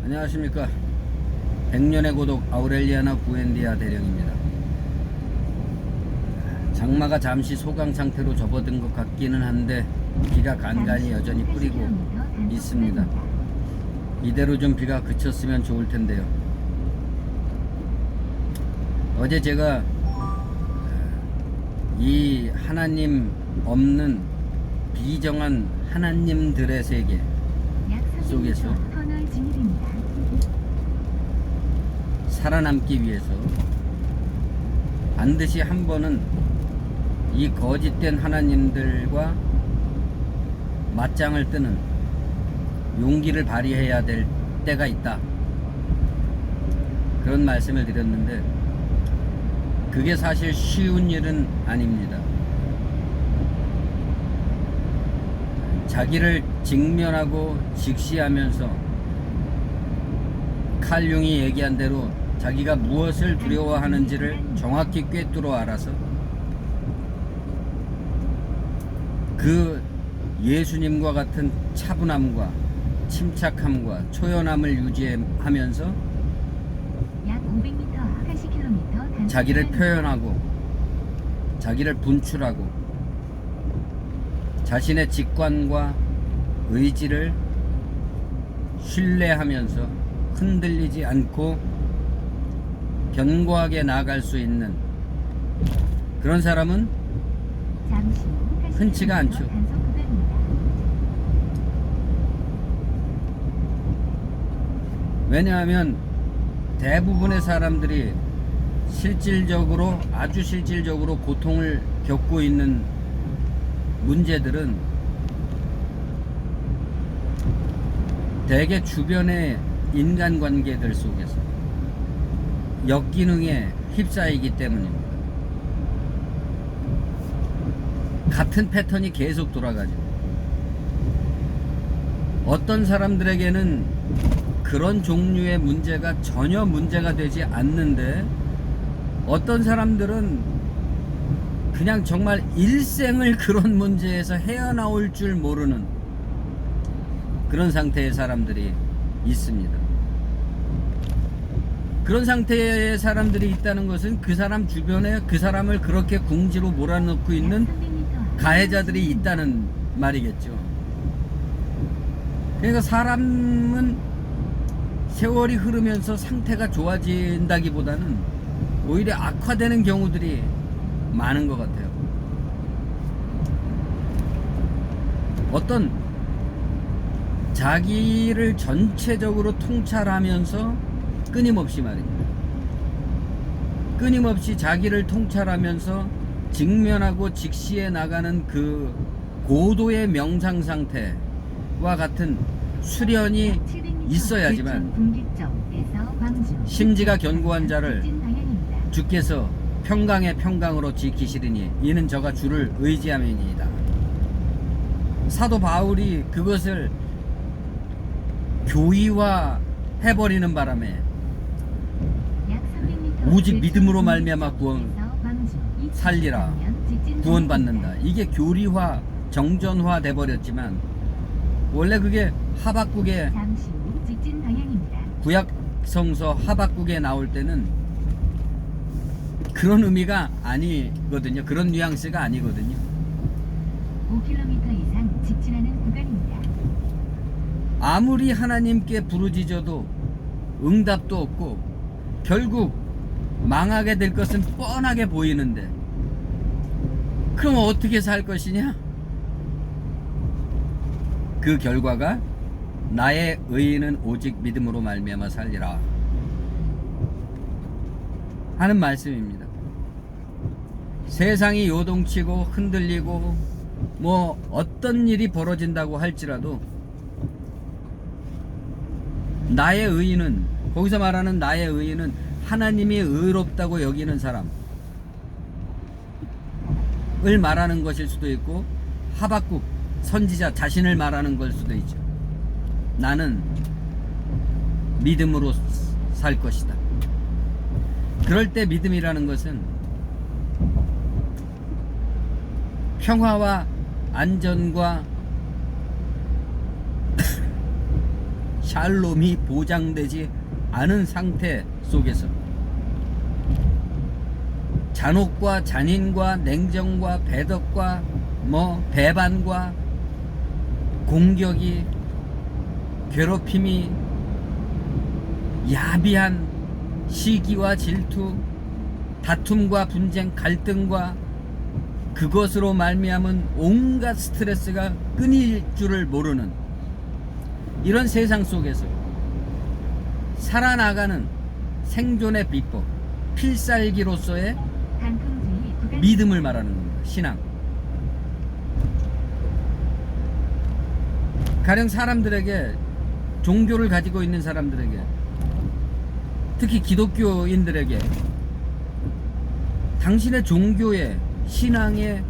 안녕하십니까. 백년의 고독 아우렐리아나 부엔디아 대령입니다. 장마가 잠시 소강 상태로 접어든 것 같기는 한데 비가 간간히 여전히 뿌리고 있습니다. 이대로 좀 비가 그쳤으면 좋을 텐데요. 어제 제가 이 하나님 없는 비정한 하나님들의 세계 속에서 살아남기 위해서 반드시 한 번은 이 거짓된 하나님들과 맞짱을 뜨는 용기를 발휘해야 될 때가 있다, 그런 말씀을 드렸는데 그게 사실 쉬운 일은 아닙니다. 자기를 직면하고 직시하면서 칼 융이 얘기한 대로 자기가 무엇을 두려워하는지를 정확히 꿰뚫어 알아서 그 예수님과 같은 차분함과 침착함과 초연함을 유지하면서 약 500m 가시 킬로미터 자기를 표현하고 자기를 분출하고 자신의 직관과 의지를 신뢰하면서 흔들리지 않고 견고하게 나아갈 수 있는 그런 사람은 흔치가 않죠. 왜냐하면 대부분의 사람들이 실질적으로, 아주 실질적으로 고통을 겪고 있는 문제들은 대개 주변의 인간관계들 속에서 역기능에 휩싸이기 때문입니다. 같은 패턴이 계속 돌아가죠. 어떤 사람들에게는 그런 종류의 문제가 전혀 문제가 되지 않는데 어떤 사람들은 그냥 정말 일생을 그런 문제에서 헤어나올 줄 모르는 그런 상태의 사람들이 있습니다. 그런 상태의 사람들이 있다는 것은 그 사람 주변에 그 사람을 그렇게 궁지로 몰아넣고 있는 가해자들이 있다는 말이겠죠. 그러니까 사람은 세월이 흐르면서 상태가 좋아진다기보다는 오히려 악화되는 경우들이 많은 것 같아요. 어떤 자기를 전체적으로 통찰하면서 끊임없이 말입니다. 끊임없이 자기를 통찰하면서 직면하고 직시해 나가는 그 고도의 명상 상태와 같은 수련이 있어야지만 심지가 견고한 자를 주께서 평강의 평강으로 지키시리니 이는 저가 주를 의지함이니이다. 사도 바울이 그것을 교의화 해버리는 바람에 오직 믿음으로 말미암아 살리라, 구원받는다, 이게 교리화, 정전화 돼버렸지만 원래 그게 하박국의 구약 성서 하박국에 나올 때는 그런 의미가 아니거든요. 그런 뉘앙스가 아니거든요. 5km 이상 직진하는 구간입니다. 아무리 하나님께 부르짖어도 응답도 없고 결국 망하게 될 것은 뻔하게 보이는데 그럼 어떻게 살 것이냐? 그 결과가 나의 의인은 오직 믿음으로 말미암아 살리라 하는 말씀입니다. 세상이 요동치고 흔들리고 뭐 어떤 일이 벌어진다고 할지라도 나의 의인은, 거기서 말하는 나의 의인은 하나님이 의롭다고 여기는 사람을 말하는 것일 수도 있고 하박국 선지자 자신을 말하는 걸 수도 있죠. 나는 믿음으로 살 것이다. 그럴 때 믿음이라는 것은 평화와 안전과 샬롬이 보장되지 않은 상태 속에서 잔혹과 잔인과 냉정과 배덕과 배반과 공격이, 괴롭힘이, 야비한 시기와 질투, 다툼과 분쟁, 갈등과 그것으로 말미암은 온갖 스트레스가 끊일 줄을 모르는 이런 세상 속에서 살아나가는 생존의 비법, 필살기로서의 단풍주의 구간 믿음을 말하는 겁니다. 신앙. 가령 사람들에게, 종교를 가지고 있는 사람들에게, 특히 기독교인들에게 당신의 종교의, 신앙의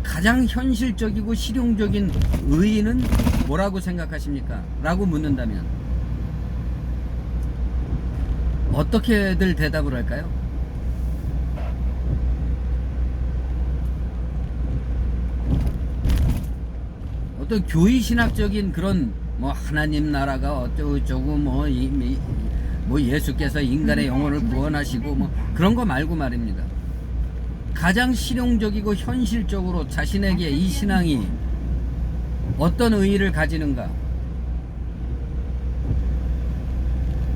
가장 현실적이고 실용적인 의의는 뭐라고 생각하십니까? 라고 묻는다면 어떻게들 대답을 할까요? 어떤 교리신학적인 그런 하나님 나라가 어쩌고저쩌고 예수께서 인간의 영혼을 구원하시고 그런 거 말고 말입니다. 가장 실용적이고 현실적으로 자신에게 이 신앙이 어떤 의의를 가지는가,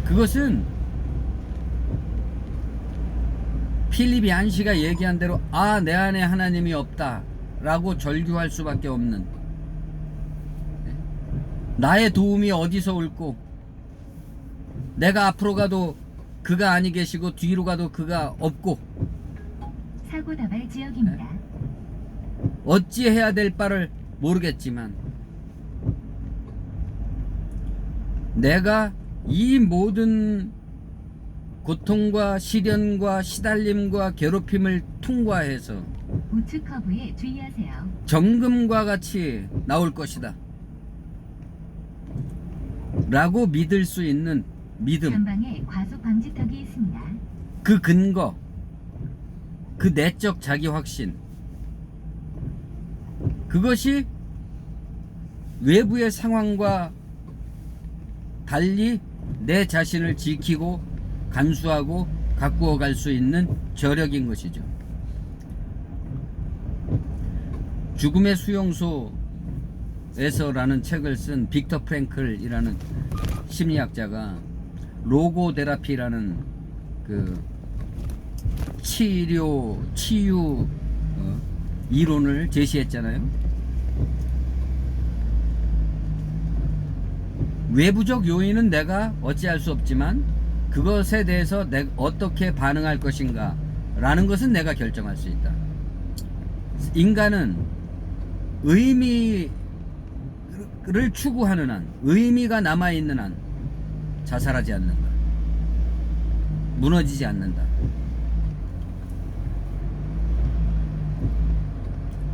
그것은 필립 얀시가 얘기한 대로 내 안에 하나님이 없다 라고 절규할 수밖에 없는, 나의 도움이 어디서 올고, 내가 앞으로 가도 그가 아니 계시고 뒤로 가도 그가 없고, 사고 다발 지역입니다. 어찌 해야 될 바를 모르겠지만 내가 이 모든 고통과 시련과 시달림과 괴롭힘을 통과해서 우측 커브에 주의하세요. 정금과 같이 나올 것이다 라고 믿을 수 있는 믿음, 전방에 과속 방지턱이 있습니다. 그 근거, 그 내적 자기 확신, 그것이 외부의 상황과 달리 내 자신을 지키고 간수하고 가꾸어 갈 수 있는 저력인 것이죠. 죽음의 수용소에서라는 책을 쓴 빅터 프랭클이라는 심리학자가 로고테라피라는 그 치유 이론을 제시했잖아요. 외부적 요인은 내가 어찌할 수 없지만 그것에 대해서 내가 어떻게 반응할 것인가 라는 것은 내가 결정할 수 있다. 인간은 의미를 추구하는 한, 의미가 남아있는 한 자살하지 않는다, 무너지지 않는다.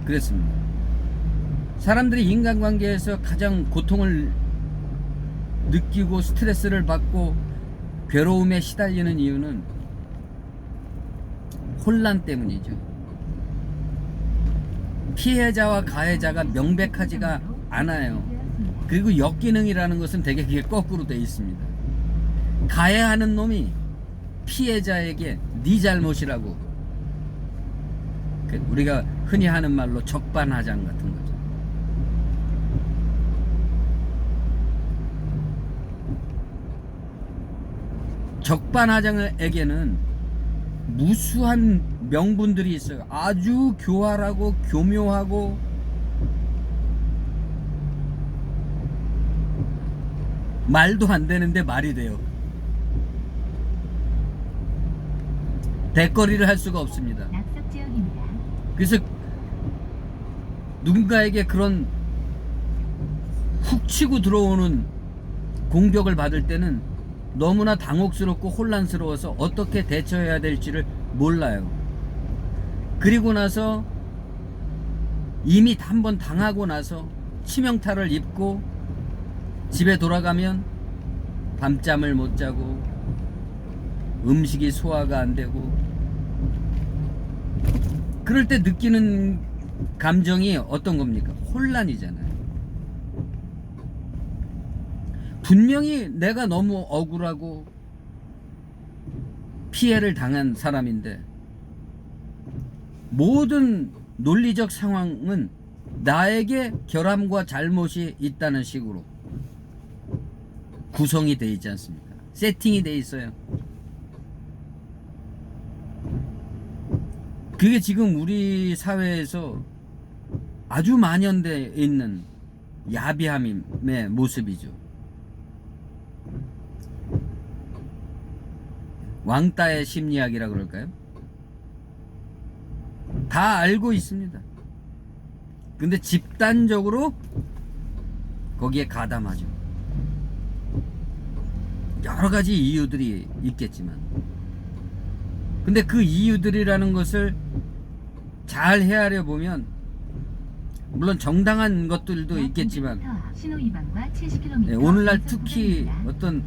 그랬습니다. 사람들이 인간관계에서 가장 고통을 느끼고 스트레스를 받고 괴로움에 시달리는 이유는 혼란 때문이죠. 피해자와 가해자가 명백하지가 않아요. 그리고 역기능이라는 것은 되게 그게 거꾸로 되어 있습니다. 가해하는 놈이 피해자에게 네 잘못이라고, 우리가 흔히 하는 말로 적반하장 같은 거죠. 적반하장에게는 무수한 명분들이 있어요. 아주 교활하고 교묘하고 말도 안 되는데 말이 돼요. 대거리를 할 수가 없습니다. 낙석 지역입니다. 그래서 누군가에게 그런 훅 치고 들어오는 공격을 받을 때는 너무나 당혹스럽고 혼란스러워서 어떻게 대처해야 될지를 몰라요. 그리고 나서 이미 한번 당하고 나서 치명타를 입고 집에 돌아가면 밤잠을 못 자고 음식이 소화가 안 되고, 그럴 때 느끼는 감정이 어떤 겁니까? 혼란이잖아요. 분명히 내가 너무 억울하고 피해를 당한 사람인데 모든 논리적 상황은 나에게 결함과 잘못이 있다는 식으로 구성이 되어 있지 않습니까? 세팅이 되어 있어요. 그게 지금 우리 사회에서 아주 만연되어 있는 야비함의 모습이죠. 왕따의 심리학이라 그럴까요? 다 알고 있습니다. 근데 집단적으로 거기에 가담하죠. 여러 가지 이유들이 있겠지만, 근데 그 이유들이라는 것을 잘 헤아려 보면, 물론 정당한 것들도 있겠지만, 신호위반과 70km 예, 오늘날 특히 어떤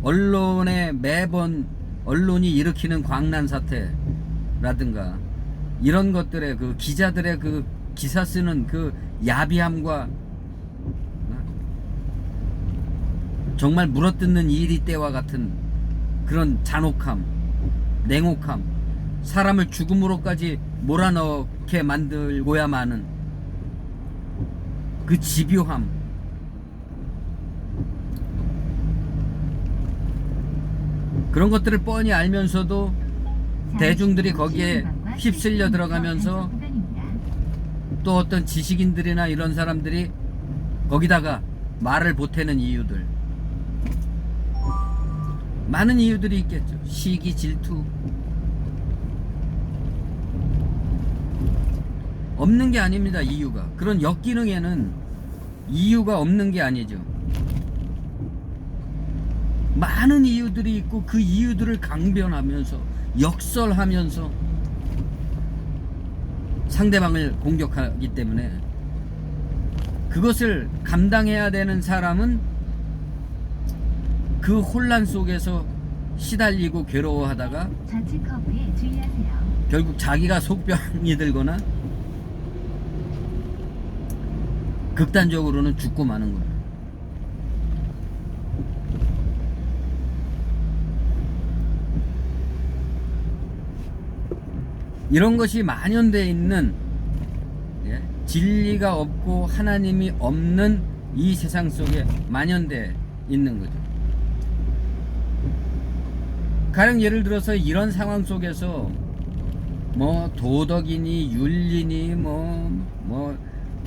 언론에 매번 언론이 일으키는 광란 사태라든가 이런 것들의 그 기자들의 그 기사 쓰는 그 야비함과 정말 물어뜯는 이리 때와 같은 그런 잔혹함, 냉혹함, 사람을 죽음으로까지 몰아넣게 만들고야 마는 그 집요함, 그런 것들을 뻔히 알면서도 대중들이 거기에 휩쓸려 들어가면서 또 어떤 지식인들이나 이런 사람들이 거기다가 말을 보태는 이유들, 많은 이유들이 있겠죠. 시기, 질투, 없는 게 아닙니다. 이유가, 그런 역기능에는 이유가 없는 게 아니죠. 많은 이유들이 있고 그 이유들을 강변하면서 역설하면서 상대방을 공격하기 때문에 그것을 감당해야 되는 사람은 그 혼란 속에서 시달리고 괴로워하다가 좌측 커브에 주의하세요. 결국 자기가 속병이 들거나 극단적으로는 죽고 마는 거예요. 이런 것이 만연되어 있는, 예, 진리가 없고 하나님이 없는 이 세상 속에 만연되어 있는 거죠. 가령 예를 들어서 이런 상황 속에서 뭐 도덕이니 윤리니 뭐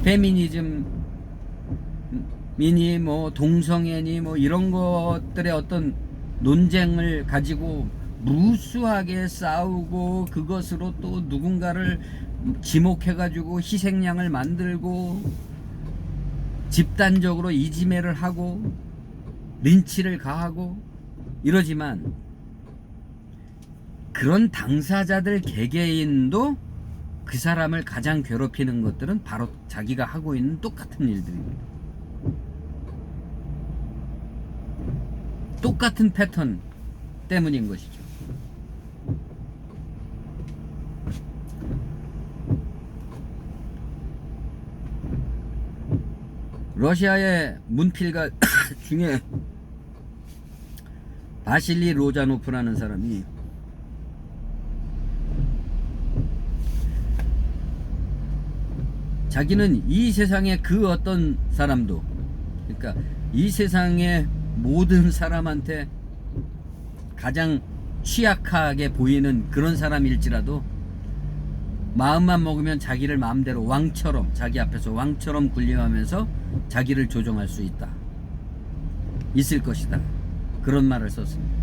페미니즘이니 뭐 동성애니 뭐 이런 것들의 어떤 논쟁을 가지고 무수하게 싸우고 그것으로 또 누군가를 지목해가지고 희생양을 만들고 집단적으로 이지매를 하고 린치를 가하고 이러지만, 그런 당사자들 개개인도 그 사람을 가장 괴롭히는 것들은 바로 자기가 하고 있는 똑같은 일들입니다. 똑같은 패턴 때문인 것이죠. 러시아의 문필가 중에 바실리 로자노프라는 사람이 자기는 이 세상의 그 어떤 사람도, 그러니까 이 세상의 모든 사람한테 가장 취약하게 보이는 그런 사람일지라도 마음만 먹으면 자기를 마음대로 왕처럼, 자기 앞에서 왕처럼 군림하면서 자기를 조종할 수 있다, 있을 것이다, 그런 말을 썼습니다.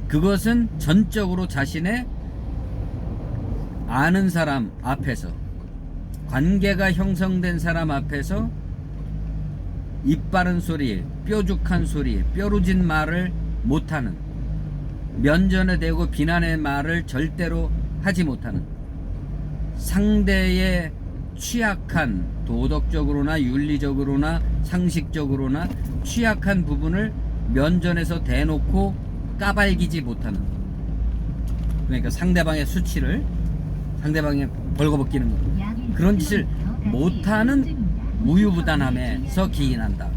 그것은 전적으로 자신의 아는 사람 앞에서, 관계가 형성된 사람 앞에서 입 바른 소리, 뾰족한 소리, 뾰루진 말을 못하는, 면전에 대고 비난의 말을 절대로 하지 못하는, 상대의 취약한, 도덕적으로나 윤리적으로나 상식적으로나 취약한 부분을 면전에서 대놓고 까발기지 못하는, 그러니까 상대방의 수치를 상대방에 벌거벗기는 것, 그런 짓을 못하는 우유부단함에서 기인한다.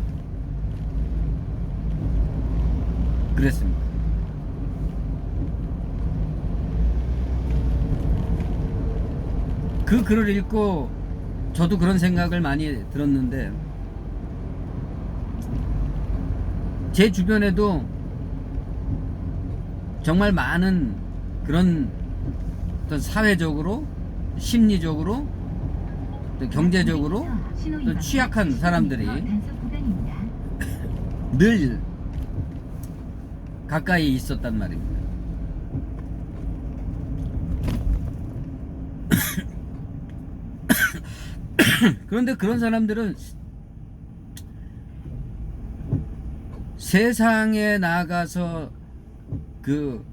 그랬습니다. 그 글을 읽고 저도 그런 생각을 많이 들었는데, 제 주변에도 정말 많은 그런 어떤 사회적으로, 심리적으로, 또 경제적으로 또 취약한 사람들이 늘 가까이 있었단 말입니다. 그런데 그런 사람들은 세상에 나가서 그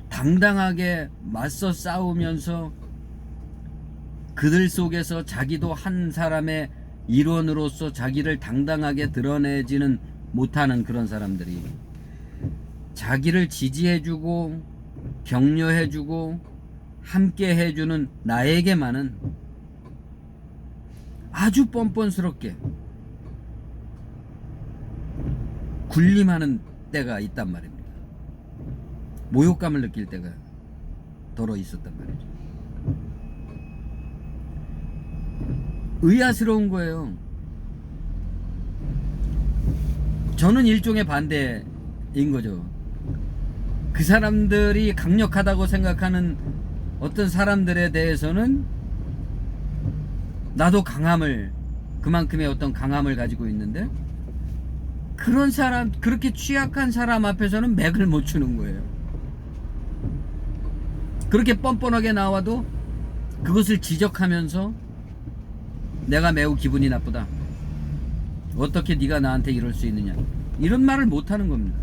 당당하게 맞서 싸우면서 그들 속에서 자기도 한 사람의 일원으로서 자기를 당당하게 드러내지는 못하는 그런 사람들이 자기를 지지해주고 격려해주고 함께 해주는 나에게만은 아주 뻔뻔스럽게 군림하는 때가 있단 말입니다. 모욕감을 느낄 때가 더러 있었단 말이죠. 의아스러운 거예요. 저는 일종의 반대인 거죠. 그 사람들이 강력하다고 생각하는 어떤 사람들에 대해서는 나도 그만큼의 어떤 강함을 가지고 있는데, 그런 사람, 그렇게 취약한 사람 앞에서는 맥을 못 추는 거예요. 그렇게 뻔뻔하게 나와도 그것을 지적하면서 내가 매우 기분이 나쁘다, 어떻게 네가 나한테 이럴 수 있느냐, 이런 말을 못 하는 겁니다.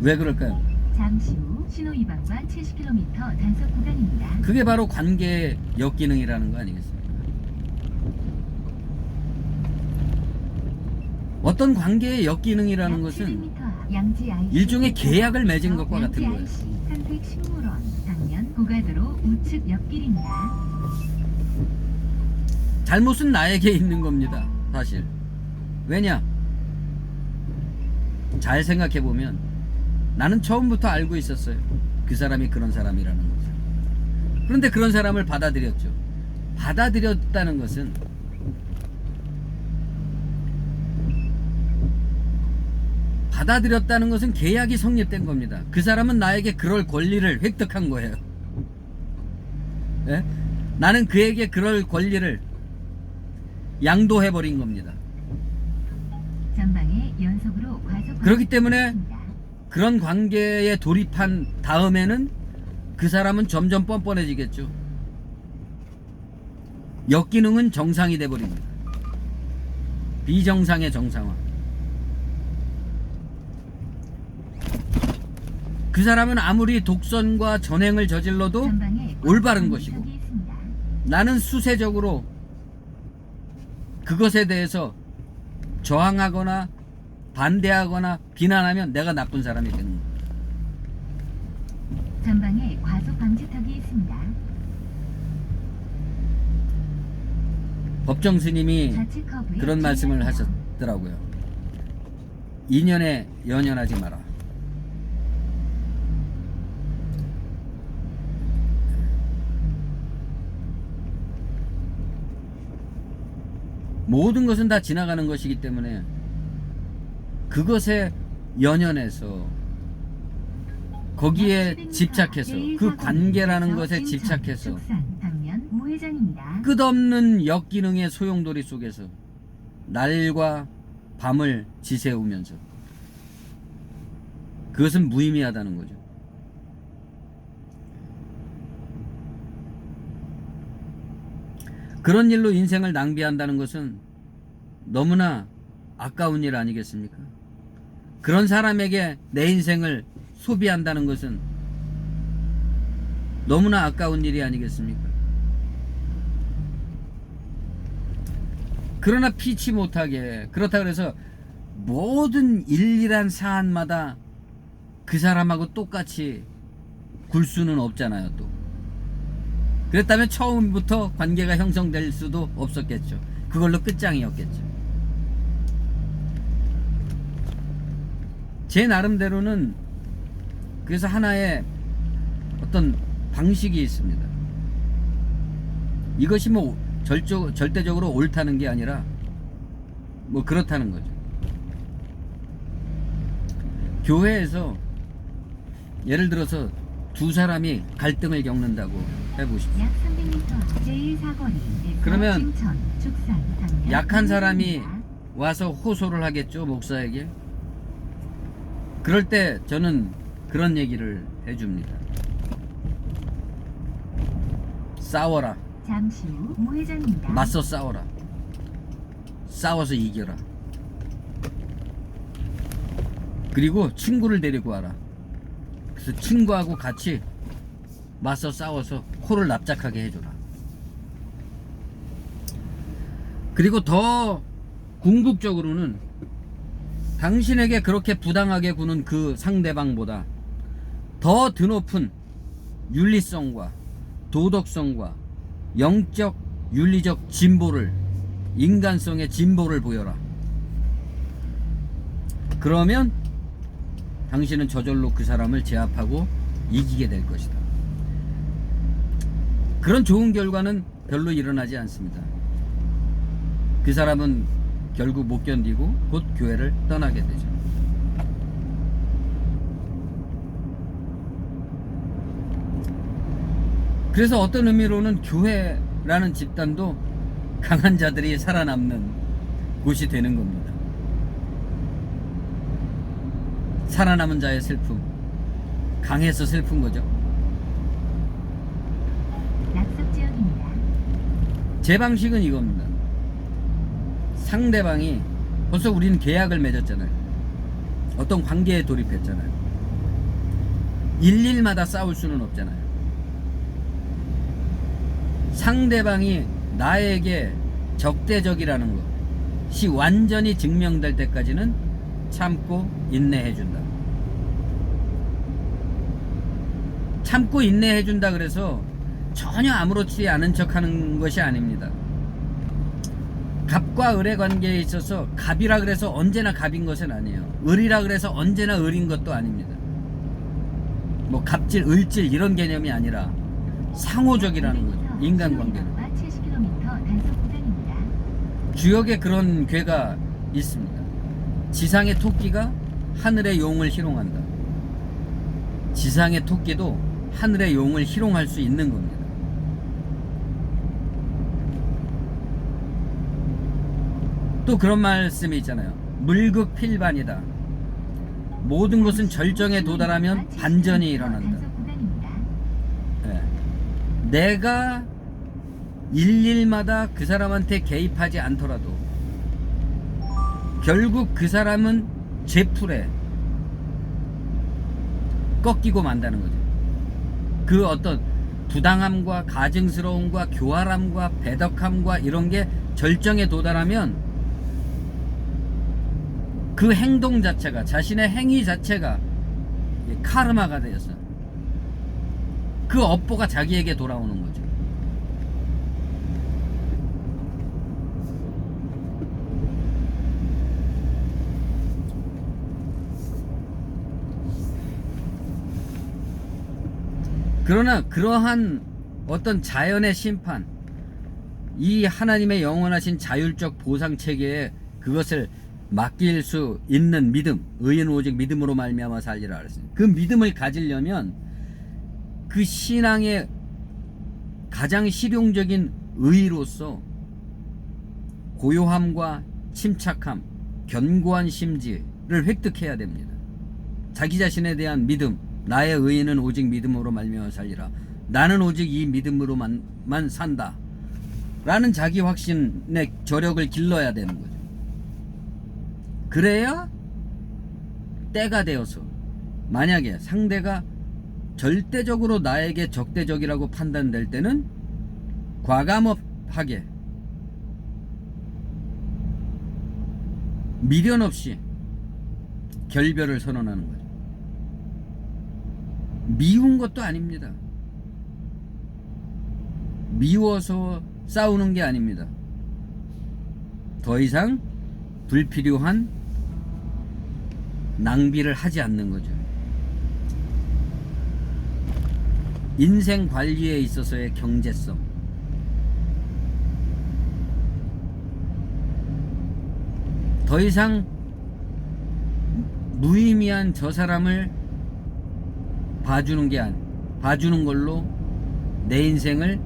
왜 그럴까요? 잠시 후 신호위반과 70km 단속 구간입니다. 그게 바로 관계의 역기능이라는 거 아니겠습니까? 어떤 관계의 역기능이라는 것은 일종의 계약을 맺은 것과 같은 거예요. 한택식물원 당면 고가도로 우측 옆길입니다. 잘못은 나에게 있는 겁니다, 사실. 왜냐? 잘 생각해보면 나는 처음부터 알고 있었어요, 그 사람이 그런 사람이라는 것을. 그런데 그런 사람을 받아들였죠. 받아들였다는 것은 계약이 성립된 겁니다. 그 사람은 나에게 그럴 권리를 획득한 거예요. 예? 나는 그에게 그럴 권리를 양도해버린 겁니다. 전방에 연속으로 과속. 그렇기 때문에 그런 관계에 돌입한 다음에는 그 사람은 점점 뻔뻔해지겠죠. 역기능은 정상이 돼버립니다. 비정상의 정상화. 그 사람은 아무리 독선과 전횡을 저질러도 올바른 것이고, 나는 수세적으로 그것에 대해서 저항하거나 반대하거나 비난하면 내가 나쁜 사람이 되는 거예요. 전방에 과속 방지턱이 있습니다. 법정 스님이 좌측 커브에 그런 말씀을 주의하세요. 하셨더라고요. 인연에 연연하지 마라. 모든 것은 다 지나가는 것이기 때문에 그것에 연연해서 거기에 집착해서 그 관계라는 것에 집착해서 끝없는 역기능의 소용돌이 속에서 날과 밤을 지새우면서 그것은 무의미하다는 거죠. 그런 일로 인생을 낭비한다는 것은 너무나 아까운 일 아니겠습니까? 그런 사람에게 내 인생을 소비한다는 것은 너무나 아까운 일이 아니겠습니까? 그러나 피치 못하게, 그렇다 그래서 모든 일일한 사안마다 그 사람하고 똑같이 굴 수는 없잖아요. 또 그랬다면 처음부터 관계가 형성될 수도 없었겠죠. 그걸로 끝장이었겠죠. 제 나름대로는 그래서 하나의 어떤 방식이 있습니다. 이것이 뭐 절대적으로 옳다는 게 아니라 뭐 그렇다는 거죠. 교회에서 예를 들어서 두 사람이 갈등을 겪는다고 해보십시오. 약 300m 제1사거리에서 그러면 칭천, 죽산, 당면, 약한 사람이 방면입니다. 와서 호소를 하겠죠, 목사에게. 그럴 때 저는 그런 얘기를 해줍니다. 싸워라. 잠시 후 우회전입니다. 맞서 싸워라. 싸워서 이겨라. 그리고 친구를 데리고 와라. 그래서 친구하고 같이 맞서 싸워서 코를 납작하게 해줘라. 그리고 더 궁극적으로는 당신에게 그렇게 부당하게 구는 그 상대방보다 더 드높은 윤리성과 도덕성과 영적 윤리적 진보를, 인간성의 진보를 보여라. 그러면 당신은 저절로 그 사람을 제압하고 이기게 될 것이다. 그런 좋은 결과는 별로 일어나지 않습니다. 그 사람은 결국 못 견디고 곧 교회를 떠나게 되죠. 그래서 어떤 의미로는 교회라는 집단도 강한 자들이 살아남는 곳이 되는 겁니다. 살아남은 자의 슬픔, 강해서 슬픈 거죠. 낙석 지역입니다. 제 방식은 이겁니다. 상대방이 벌써 우리는 계약을 맺었잖아요. 어떤 관계에 돌입했잖아요. 일일마다 싸울 수는 없잖아요. 상대방이 나에게 적대적이라는 것이 완전히 증명될 때까지는 참고 인내해준다. 참고 인내해준다 그래서 전혀 아무렇지 않은 척하는 것이 아닙니다. 갑과 을의 관계에 있어서 갑이라 그래서 언제나 갑인 것은 아니에요. 을이라 그래서 언제나 을인 것도 아닙니다. 뭐 갑질, 을질 이런 개념이 아니라 상호적이라는 거죠. 인간관계는. 70km 단속 구간입니다. 주역에 그런 괴가 있습니다. 지상의 토끼가 하늘의 용을 희롱한다. 지상의 토끼도 하늘의 용을 희롱할 수 있는 겁니다. 또 그런 말씀이 있잖아요. 물극필반이다. 모든 것은 절정에 도달하면 반전이 일어난다. 단속 구간입니다. 예. 내가 일일마다 그 사람한테 개입하지 않더라도 결국 그 사람은 제 풀에 꺾이고 만다는 거죠. 그 어떤 부당함과 가증스러움과 교활함과 배덕함과 이런 게 절정에 도달하면 그 행동 자체가, 자신의 행위 자체가 카르마가 되어서 그 업보가 자기에게 돌아오는 거죠. 그러나 그러한 어떤 자연의 심판, 이 하나님의 영원하신 자율적 보상 체계에 그것을 맡길 수 있는 믿음, 의인은 오직 믿음으로 말미암아 살리라 그랬습니다. 그 믿음을 가지려면 그 신앙의 가장 실용적인 의로서 고요함과 침착함, 견고한 심지를 획득해야 됩니다. 자기 자신에 대한 믿음, 나의 의인은 오직 믿음으로 말미암아 살리라. 나는 오직 이 믿음으로만 산다. 라는 자기 확신의 저력을 길러야 되는 거죠. 그래야 때가 되어서 만약에 상대가 절대적으로 나에게 적대적이라고 판단될 때는 과감하게 미련 없이 결별을 선언하는 거죠. 미운 것도 아닙니다. 미워서 싸우는 게 아닙니다. 더 이상 불필요한 낭비를 하지 않는 거죠. 인생 관리에 있어서의 경제성. 더 이상 무의미한 저 사람을 봐주는 걸로 내 인생을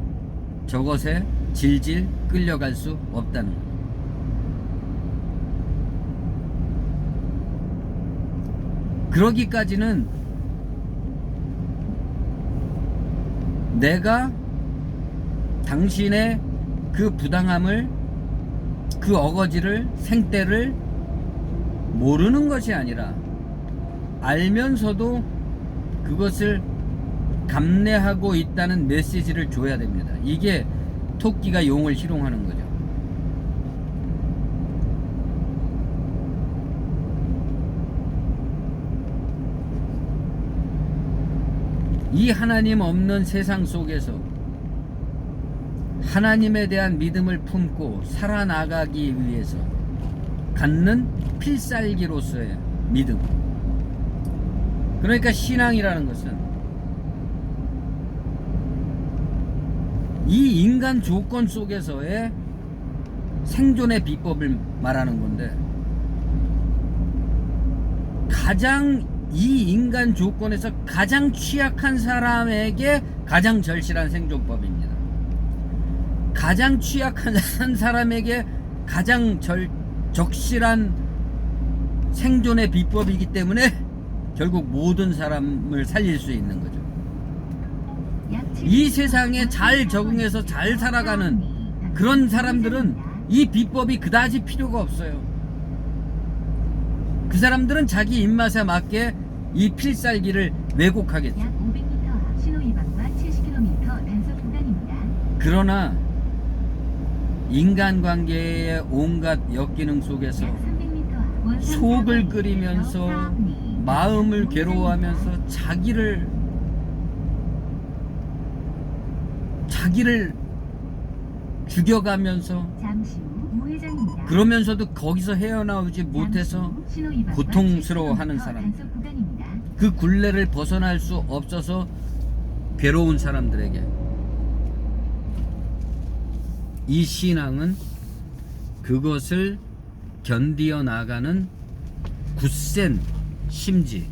저것에 질질 끌려갈 수 없다는 것. 그러기까지는 내가 당신의 그 부당함을, 그 어거지를, 생때를 모르는 것이 아니라 알면서도 그것을 감내하고 있다는 메시지를 줘야 됩니다. 이게 토끼가 용을 희롱하는 거죠. 이 하나님 없는 세상 속에서 하나님에 대한 믿음을 품고 살아나가기 위해서 갖는 필살기로서의 믿음. 그러니까 신앙이라는 것은 이 인간 조건 속에서의 생존의 비법을 말하는 건데, 가장 이 인간 조건에서 가장 취약한 사람에게 가장 절실한 생존법입니다. 가장 취약한 사람에게 가장 적실한 생존의 비법이기 때문에 결국 모든 사람을 살릴 수 있는 거죠. 이 세상에 잘 적응해서 잘 살아가는 그런 사람들은 이 비법이 그다지 필요가 없어요. 그 사람들은 자기 입맛에 맞게 이 필살기를 왜곡하겠죠. 약 500m 앞 신호 위반과 70km 단속 구간입니다. 그러나 인간관계의 온갖 역기능 속에서 약 300m 앞 원산 속을 사거리 끓이면서 사업리 마음을 우회전입니다. 괴로워하면서 자기를 죽여가면서 잠시 후 우회전입니다. 그러면서도 거기서 헤어나오지 못해서 고통스러워하는 사람들, 단속 구간입니다. 그 굴레를 벗어날 수 없어서 괴로운 사람들에게 이 신앙은 그것을 견디어 나가는 굳센 심지,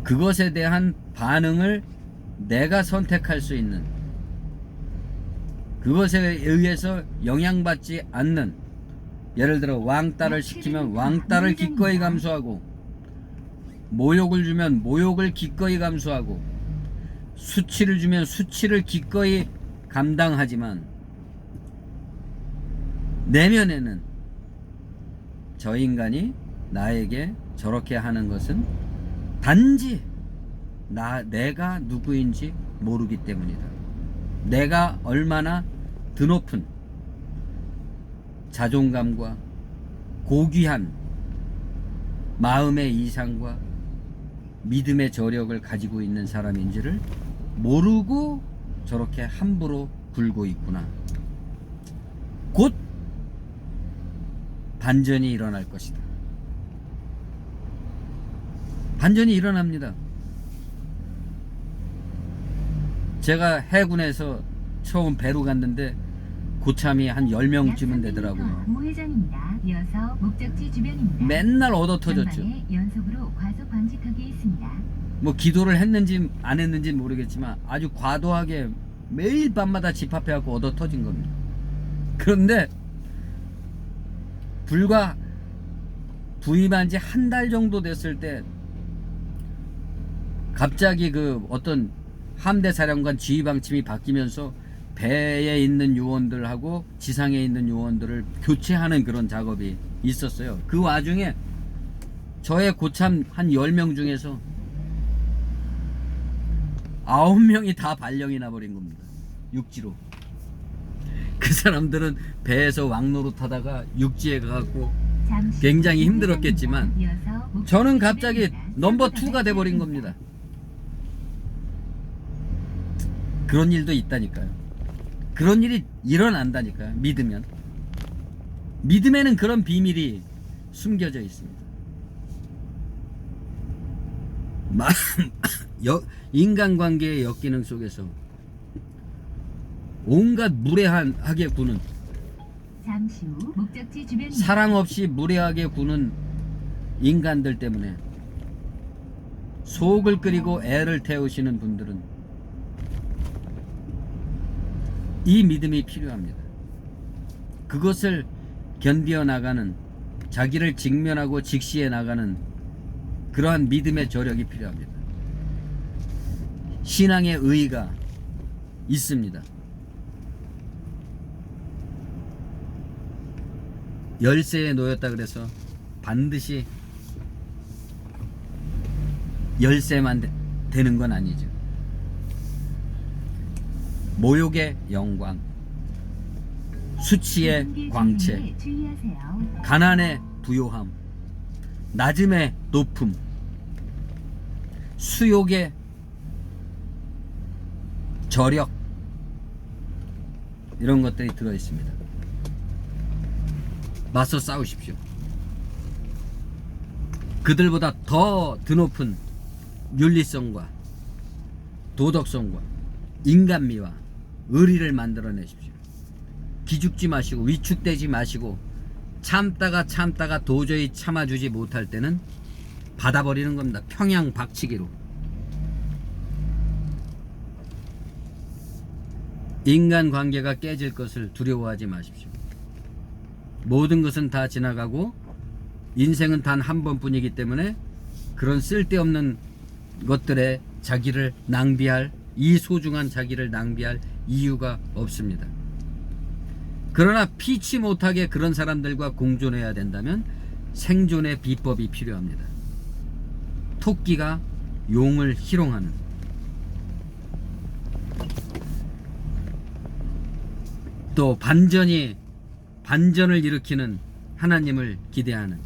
그것에 대한 반응을 내가 선택할 수 있는, 그것에 의해서 영향받지 않는, 예를 들어 왕따를 시키면 왕따를 기꺼이 감수하고, 모욕을 주면 모욕을 기꺼이 감수하고, 수치를 주면 수치를 기꺼이 감당하지만 내면에는 저 인간이 나에게 저렇게 하는 것은 단지 내가 누구인지 모르기 때문이다. 내가 얼마나 드높은 자존감과 고귀한 마음의 이상과 믿음의 저력을 가지고 있는 사람인지를 모르고 저렇게 함부로 굴고 있구나. 곧 반전이 일어날 것이다. 반전이 일어납니다. 제가 해군에서 처음 배로 갔는데 고참이 한 10명쯤은 되더라고요. 우회전입니다. 이어서 목적지 주변입니다. 맨날 얻어 터졌죠. 전방에 연속으로 과속 방지턱이 있습니다. 뭐 기도를 했는지 안 했는지 모르겠지만 아주 과도하게 매일 밤마다 집 앞에 갖고 얻어 터진 겁니다. 그런데 불과 부임한 지 한 달 정도 됐을 때 갑자기 그 어떤 함대 사령관 지휘 방침이 바뀌면서 배에 있는 요원들하고 지상에 있는 요원들을 교체하는 그런 작업이 있었어요. 그 와중에 저의 고참 한 10명 중에서 9명이 다 발령이 나버린 겁니다. 육지로. 그 사람들은 배에서 왕노릇 하다가 육지에 가갖고 굉장히 힘들었겠지만 저는 갑자기 넘버 2가 돼버린 겁니다. 그런 일도 있다니까요. 그런 일이 일어난다니까요. 믿음에는 그런 비밀이 숨겨져 있습니다. 인간관계의 역기능 속에서 온갖 무례하게 구는, 잠시 후 목적지 주변 사랑 없이 무례하게 구는 인간들 때문에 속을 끓이고 애를 태우시는 분들은 이 믿음이 필요합니다. 그것을 견디어 나가는, 자기를 직면하고 직시해 나가는 그러한 믿음의 저력이 필요합니다. 신앙의 의의가 있습니다. 열쇠에 놓였다 그래서 반드시 열쇠만 되는 건 아니죠. 모욕의 영광, 수치의 광채, 주의하세요. 가난의 부요함, 낮음의 높음, 수욕의 저력, 이런 것들이 들어있습니다. 맞서 싸우십시오. 그들보다 더 드높은 윤리성과 도덕성과 인간미와 의리를 만들어내십시오. 기죽지 마시고 위축되지 마시고 참다가 도저히 참아주지 못할 때는 받아버리는 겁니다. 평양 박치기로. 인간관계가 깨질 것을 두려워하지 마십시오. 모든 것은 다 지나가고 인생은 단 한 번뿐이기 때문에 그런 쓸데없는 것들에 자기를 낭비할, 이 소중한 자기를 낭비할 이유가 없습니다. 그러나 피치 못하게 그런 사람들과 공존해야 된다면 생존의 비법이 필요합니다. 토끼가 용을 희롱하는, 또 반전을 일으키는 하나님을 기대하는,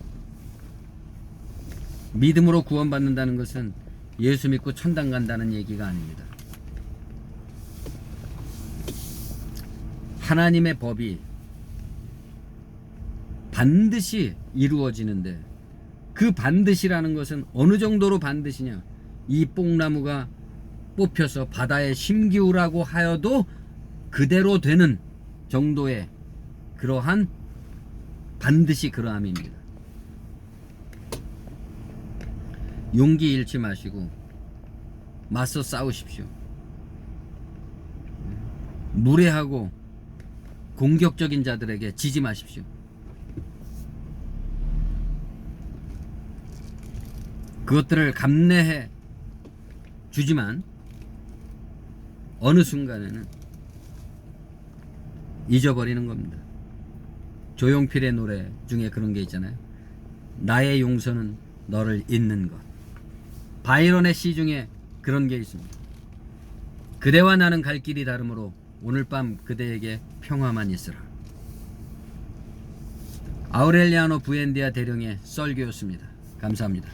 믿음으로 구원받는다는 것은 예수 믿고 천당 간다는 얘기가 아닙니다. 하나님의 법이 반드시 이루어지는데, 그 반드시라는 것은 어느 정도로 반드시냐, 이 뽕나무가 뽑혀서 바다에 심기우라고 하여도 그대로 되는 정도의 그러한 반드시 그러함입니다. 용기 잃지 마시고 맞서 싸우십시오. 무례하고 공격적인 자들에게 지지 마십시오. 그것들을 감내해 주지만 어느 순간에는 잊어버리는 겁니다. 조용필의 노래 중에 그런 게 있잖아요. 나의 용서는 너를 잊는 것. 바이런의 시 중에 그런 게 있습니다. 그대와 나는 갈 길이 다르므로 오늘 밤 그대에게 평화만 있으라. 아우렐리아노 부엔디아 대령의 썰교였습니다. 감사합니다.